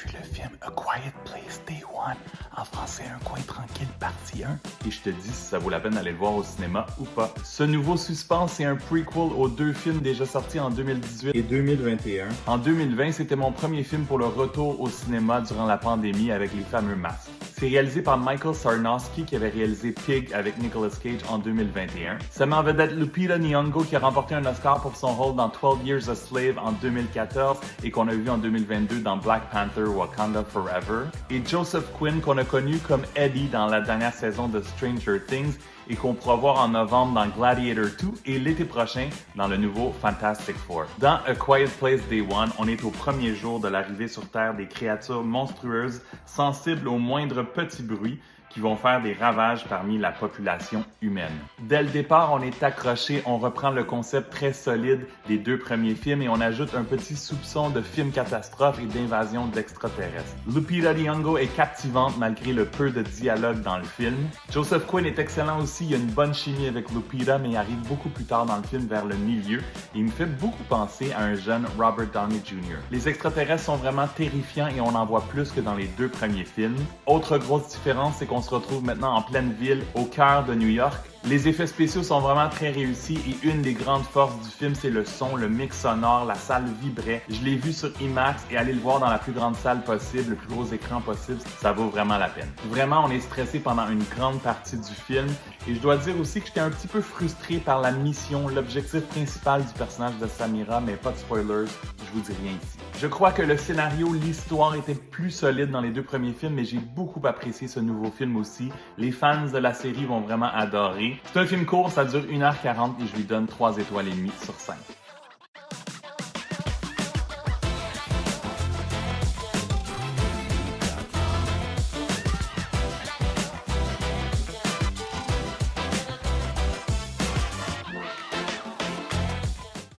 vu le film A Quiet Place Day One, en français Un coin tranquille partie 1, et je te dis si ça vaut la peine d'aller le voir au cinéma ou pas. Ce nouveau suspense est un prequel aux deux films déjà sortis en 2018 et 2021. En 2020, c'était mon premier film pour le retour au cinéma durant la pandémie avec les fameux masques. C'est réalisé par Michael Sarnowski qui avait réalisé Pig avec Nicolas Cage en 2021. Ça met en vedette Lupita Nyong'o qui a remporté un Oscar pour son rôle dans 12 Years a Slave en 2014 et qu'on a vu en 2022 dans Black Panther Wakanda Forever. Et Joseph Quinn qu'on a connu comme Eddie dans la dernière saison de Stranger Things et qu'on pourra voir en novembre dans Gladiator 2 et l'été prochain dans le nouveau Fantastic Four. Dans A Quiet Place Day One, on est au premier jour de l'arrivée sur Terre des créatures monstrueuses sensibles au moindre petit bruit qui vont faire des ravages parmi la population humaine. Dès le départ, on est accroché, on reprend le concept très solide des deux premiers films et on ajoute un petit soupçon de film catastrophe et d'invasion d'extraterrestres. Lupita Nyong'o est captivante malgré le peu de dialogue dans le film. Joseph Quinn est excellent aussi, il y a une bonne chimie avec Lupita, mais il arrive beaucoup plus tard dans le film vers le milieu et il me fait beaucoup penser à un jeune Robert Downey Jr. Les extraterrestres sont vraiment terrifiants et on en voit plus que dans les deux premiers films. Autre grosse différence, c'est qu'on se retrouve maintenant en pleine ville, au cœur de New York. Les effets spéciaux sont vraiment très réussis et une des grandes forces du film, c'est le son, le mix sonore, la salle vibrait. Je l'ai vu sur IMAX et aller le voir dans la plus grande salle possible, le plus gros écran possible, ça vaut vraiment la peine. Vraiment, on est stressé pendant une grande partie du film et je dois dire aussi que j'étais un petit peu frustré par la mission, l'objectif principal du personnage de Samira, mais pas de spoilers, je vous dis rien ici. Je crois que le scénario, l'histoire était plus solide dans les deux premiers films, mais j'ai beaucoup apprécié ce nouveau film aussi. Les fans de la série vont vraiment adorer. C'est un film court, ça dure 1h40 et je lui donne 3 étoiles et demie sur 5.